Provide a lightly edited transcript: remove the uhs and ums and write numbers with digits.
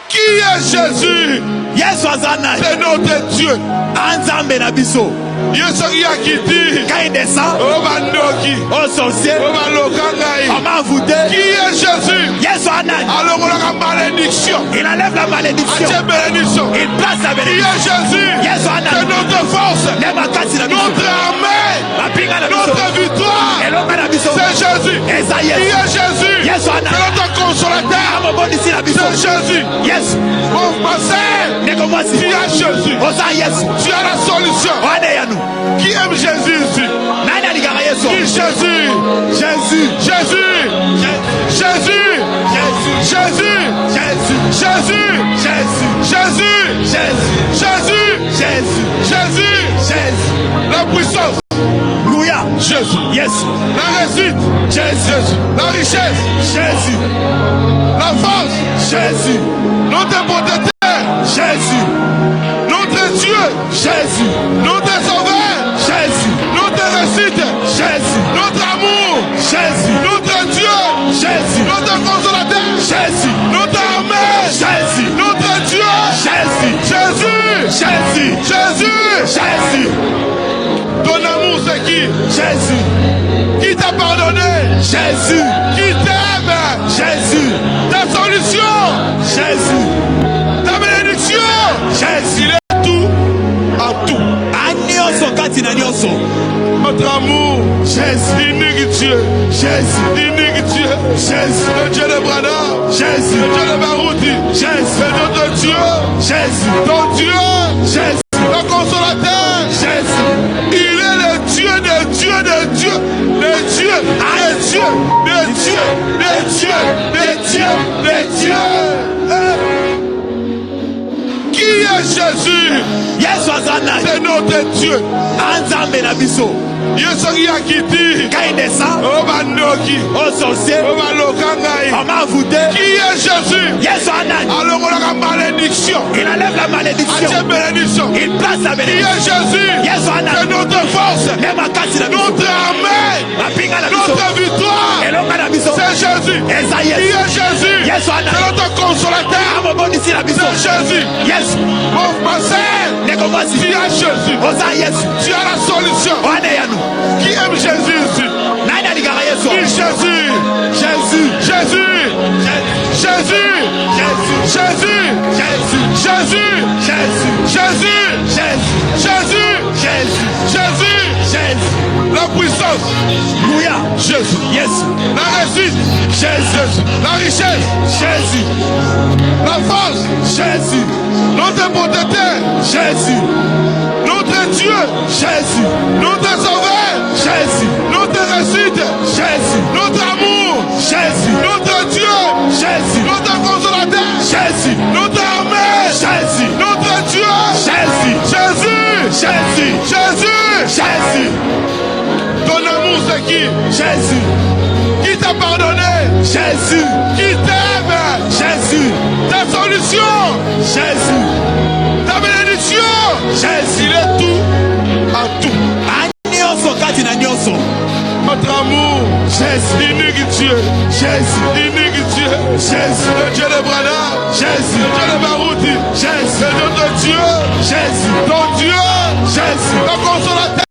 Qui est Jésus? C'est notre Dieu. Yesu qui quand il descend, au sorcier, qui est Jésus? Alors on a malédiction. Il enlève la malédiction. Il place la Qui est Jésus? C'est notre force, notre armée, notre victoire. C'est Jésus. Qui est Jésus? C'est notre consolateur. C'est Jésus. Mon passé, tu as Jésus. Tu as la solution. Qui aime Jésus ici? Qui Jésus? Jésus. Jésus. Jésus. Jésus. Jésus. Jésus. Jésus. La puissance. Jésus. La réussite. Jésus. La richesse. Jésus. La force. Jésus. Notre protecteur. Jésus. Notre Dieu. Jésus. Notre sauveur. Jésus. Notre réussite. Jésus. Notre amour. Jésus. Notre Dieu. Jésus. Notre consolateur. Jésus. Notre armée. Jésus. Notre Dieu. Jésus. Jésus. Jésus. Jésus. Jésus. Ton amour c'est qui? Jésus. Qui t'a pardonné? Jésus. Qui t'aime? Jésus. Ta solution? Jésus. Ta bénédiction? Jésus. Il est tout en tout. Notre amour, Jésus, unique Dieu, Jésus, unique Dieu, Jésus, le Dieu de Brada, Jésus, le Dieu de Barouti, Jésus, notre Dieu, Jésus, ton Dieu, Jésus, le consolateur, Jésus, il est le Dieu des dieux, des dieux, des dieux, des dieux, des dieux, des dieux, des dieux, des dieux. Qui est Jésus? C'est notre Dieu. Yesu qui dit, quand il descend, au sorcier, qui est Jésus? Alors on a la malédiction. Il enlève la malédiction. Il place la Qui bénédiction. est Jésus? C'est notre force, notre armée, notre victoire. C'est Jésus. Qui est Jésus? C'est notre consolateur. C'est Jésus. Mon passé, tu as Jésus. Tu as la solution. Qui aime Jésus ici? Qui Jésus? Jésus. Jésus. Jésus. Jésus. Jésus. Jésus. La puissance. Jésus. La réussite. Jésus. La richesse. Jésus. La force. Jésus. Notre protecteur. Jésus. Notre Dieu. Jésus. Notre sauveur. Jésus. Notre réussite. Jésus. Notre amour. Jésus. Notre Dieu. Jésus. Notre consolateur. Jésus. Notre armée. Jésus. Notre Dieu. Jésus. Jésus. Jésus. Jésus. Jésus. Ton amour c'est qui? Jésus. Qui t'a pardonné? Jésus. Qui t'aime? Jésus. Ta solution? Jésus. Ta bénédiction? Jésus. Il est tout en tout. Notre amour, Jésus, unique Dieu, Jésus, unique Dieu, Jésus, le Dieu de Brada, Jésus, le Dieu de Barouti, Jésus, notre Dieu, Jésus, ton Dieu, Jésus, le consolateur.